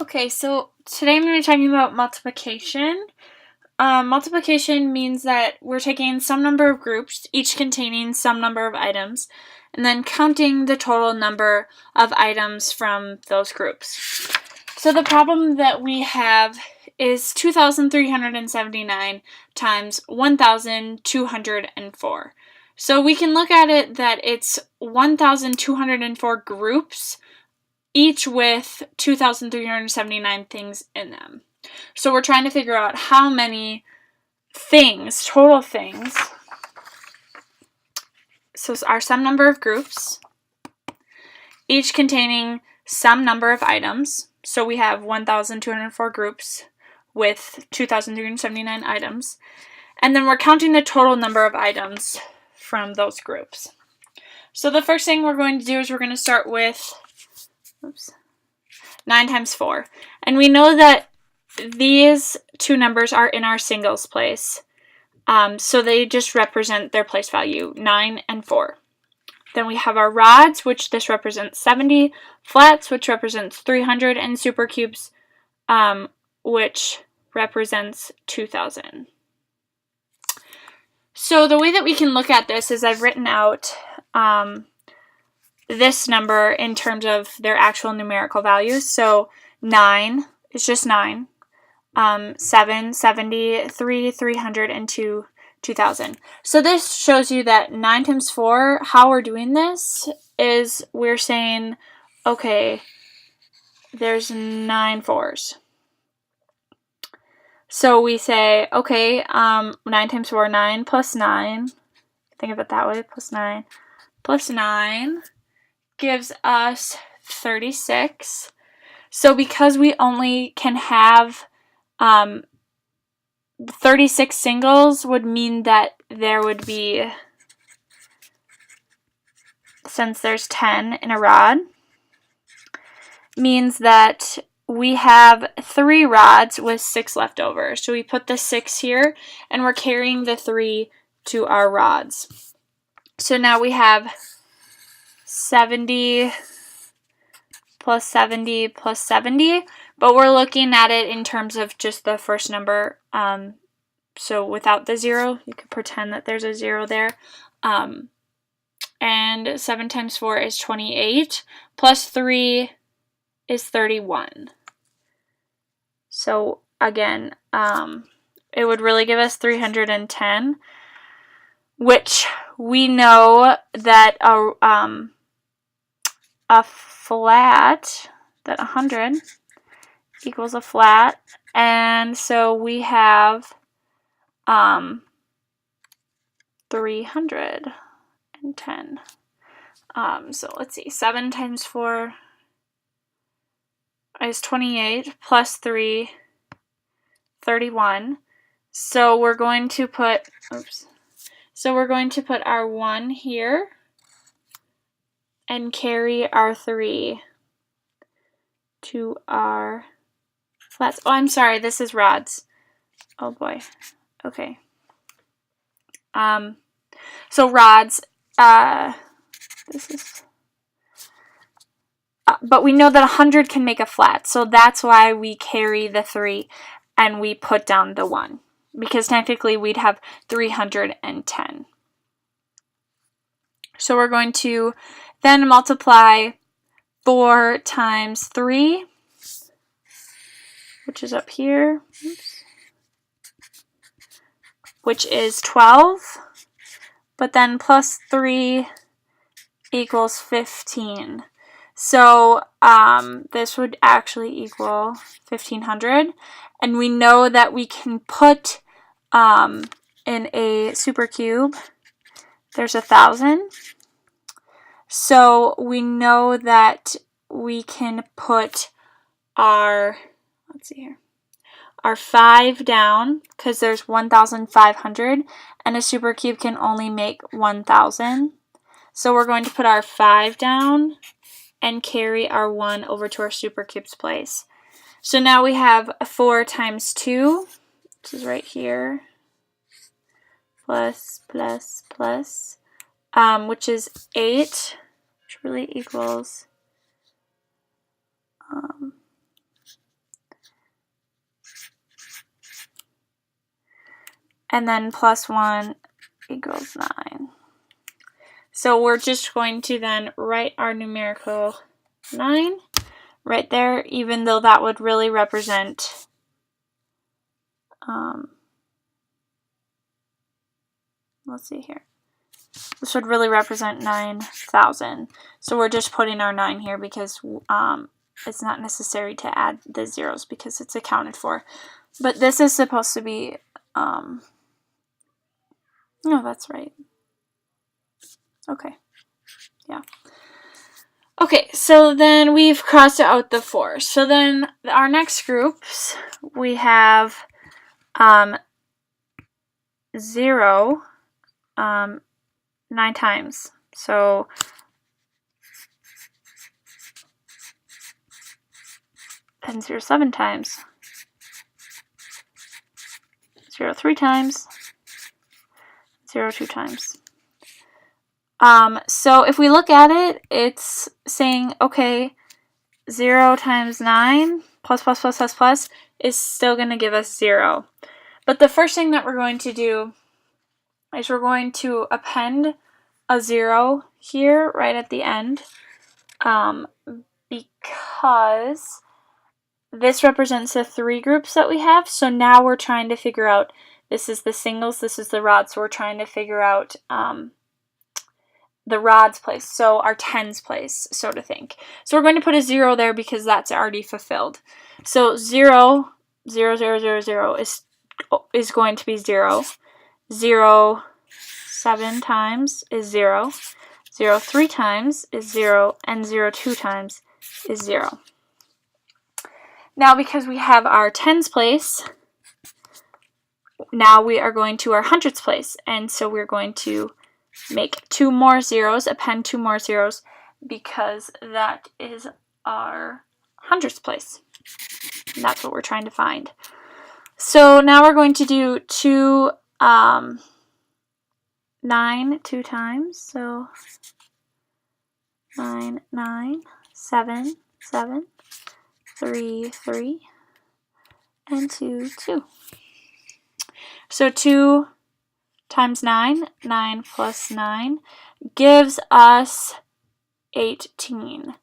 Okay, so today I'm going to be talking about multiplication. Multiplication means that we're taking some number of groups, each containing some number of items, and then counting the total number of items from those groups. So the problem that we have is 2,379 times 1,204. So we can look at it that it's 1,204 groups, each with 2,379 things in them. So we're trying to figure out how many things, total things, so our some number of groups, each containing some number of items. So we have 1,204 groups with 2,379 items. And then we're counting the total number of items from those groups. So the first thing we're going to do is we're going to start with 9 times 4. And we know that these two numbers are in our singles place. So they just represent their place value, 9 and 4. Then we have our rods, which this represents 70, flats, which represents 300, and supercubes, which represents 2,000. So the way that we can look at this is I've written out this number in terms of their actual numerical values. So 9 is just 9. 7, 70, 3, 300, and 2, 2,000. So this shows you that 9 times 4, how we're doing this is we're saying, okay, there's 9 4s. So we say, okay, 9 times 4, 9 plus 9, think of it that way, plus 9 gives us 36. So because we only can have 36 singles would mean that there would be, since there's 10 in a rod, means that we have 3 rods with 6 left over. So we put the 6 here and we're carrying the 3 to our rods. So now we have 70 plus 70 plus 70, but we're looking at it in terms of just the first number. So without the 0, you could pretend that there's a 0 there. And 7 times 4 is 28, plus 3 is 31. So again, it would really give us 310, which we know that a flat, that 100 equals a flat, and so we have 310. So let's see, 7 times 4 is 28, plus 3, 31. So we're going to put, our 1 here and carry our 3 to our flats. Oh, I'm sorry, this is rods. Oh boy. Okay. So rods, this is, but we know that 100 can make a flat, so that's why we carry the 3 and we put down the 1, because technically we'd have 310. So we're going to then multiply 4 times 3, which is up here, which is 12, but then plus 3 equals 15. So this would actually equal 1,500, and we know that we can put in a supercube, there's 1,000. So we know that we can put our, let's see here, our 5 down, because there's 1,500, and a supercube can only make 1,000. So we're going to put our 5 down and carry our 1 over to our supercube's place. So now we have 4 times 2, which is right here, plus, which is 8, which really equals and then plus 1 equals 9. So we're just going to then write our numerical 9 right there, even though that would really represent let's see here. This would really represent 9,000. So we're just putting our 9 here because it's not necessary to add the zeros because it's accounted for. But this is supposed to be, no, that's right. Okay, yeah. Okay, so then we've crossed out the 4. So then our next groups, we have 0 9 times. So and 0 7 times. 0 3 times. 0 2 times. So if we look at it, it's saying, okay, 0 times 9 plus plus plus plus plus is still going to give us 0. But the first thing that we're going to do is we're going to append a 0 here right at the end, because this represents the 3 groups that we have. So now we're trying to figure out, this is the singles, this is the rods, so we're trying to figure out the rods place, so our tens place, so to think. So we're going to put a 0 there because that's already fulfilled. So 0, 0, 0, 0, 0 is going to be 0. 0 7 times is 0. 0 3 times is 0, and 0 2 times is 0. Now because we have our tens place, now we are going to our hundreds place, and so we're going to make 2 more zeros, append 2 more zeros, because that is our hundredths place. And that's what we're trying to find. So now we're going to do 2 9 2 times. So 9 9 7 7 3 3 and 2 2. So 2 times 9, 9 plus 9, gives us 18.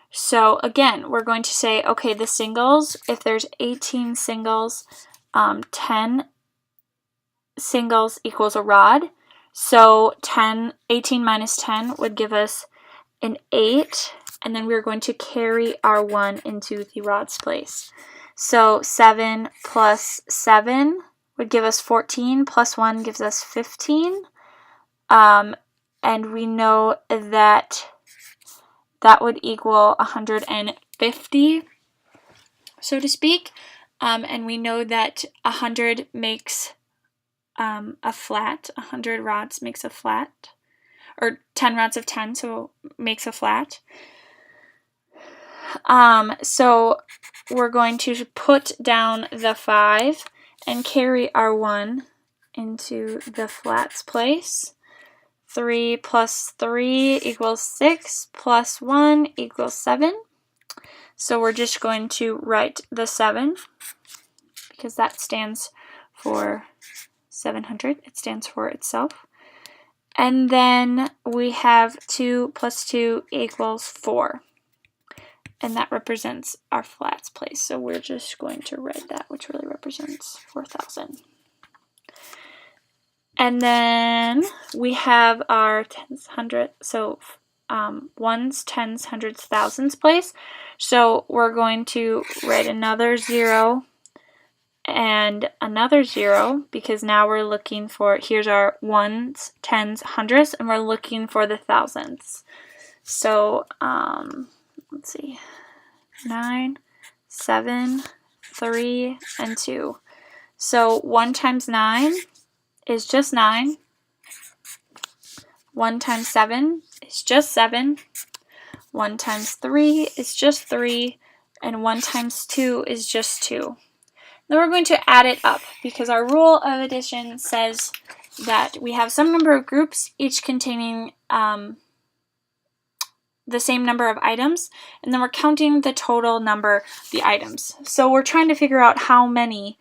So again, we're going to say, okay, the singles, if there's 18 singles, 10 singles equals a rod. So 18 minus 10 would give us an 8, and then we're going to carry our 1 into the rod's place. So 7 plus 7 would give us 14, plus 1 gives us 15, and we know that that would equal 150, so to speak, and we know that 100 makes a flat, 100 rods makes a flat, or 10 rods of 10, so makes a flat. So we're going to put down the 5 and carry our 1 into the flats place. 3 plus 3 equals 6, plus 1 equals 7. So we're just going to write the 7, because that stands for 700. It stands for itself. And then we have 2 plus 2 equals 4. And that represents our flats place. So we're just going to write that, which really represents 4,000. And then we have our tens, hundred, so ones, tens, hundreds, thousands place. So we're going to write another 0 and another 0, because now we're looking for, here's our ones, tens, hundreds, and we're looking for the thousands. So let's see, 9, 7, 3, and 2. So 1 times 9 is just 9. 1 times 7 is just 7. 1 times 3 is just 3. And 1 times 2 is just 2. Then we're going to add it up, because our rule of addition says that we have some number of groups, each containing the same number of items, and then we're counting the total number, the items. So we're trying to figure out how many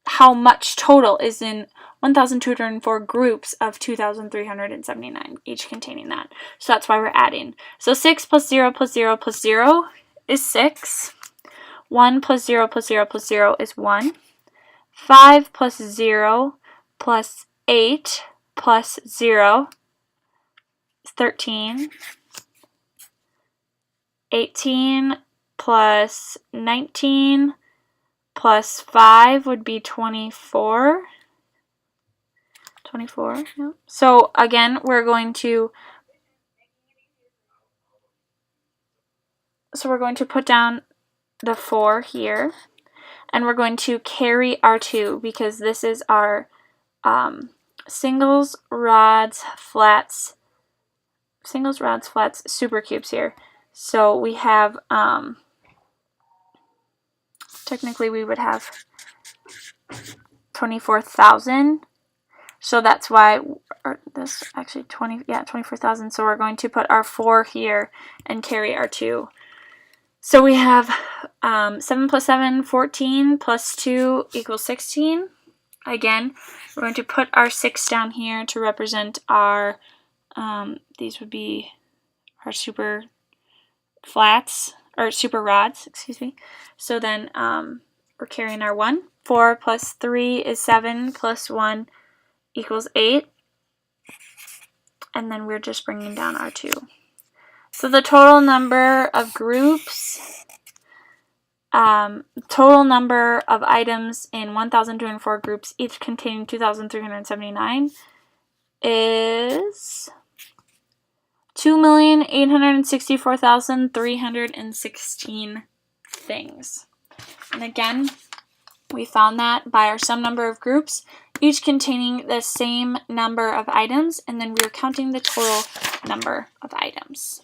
how much total is in 1,204 groups of 2,379, each containing that. So that's why we're adding. So 6 plus 0 plus 0 plus 0 is 6. 1 plus 0 plus 0 plus 0 is 1. 5 plus 0 plus 8 plus 0 is 13. 18 plus 19 plus 5 would be 24. 24, yeah. So again, we're going to put down the 4 here, and we're going to carry our 2 because this is our singles, rods, flats, super cubes here. So we have, technically we would have 24,000. So that's why, or this actually 24,000. So we're going to put our 4 here and carry our 2. So we have 7 plus 7, 14, plus 2 equals 16. Again, we're going to put our 6 down here to represent our, these would be our super flats, or super rods, excuse me. So then we're carrying our 1. 4 plus 3 is 7, plus 1 equals 8. And then we're just bringing down our 2. So the total number of groups, total number of items in 1,204 groups, each containing 2,379, is 2,864,316 things. And again, we found that by our sum number of groups, each containing the same number of items, and then we were counting the total number of items.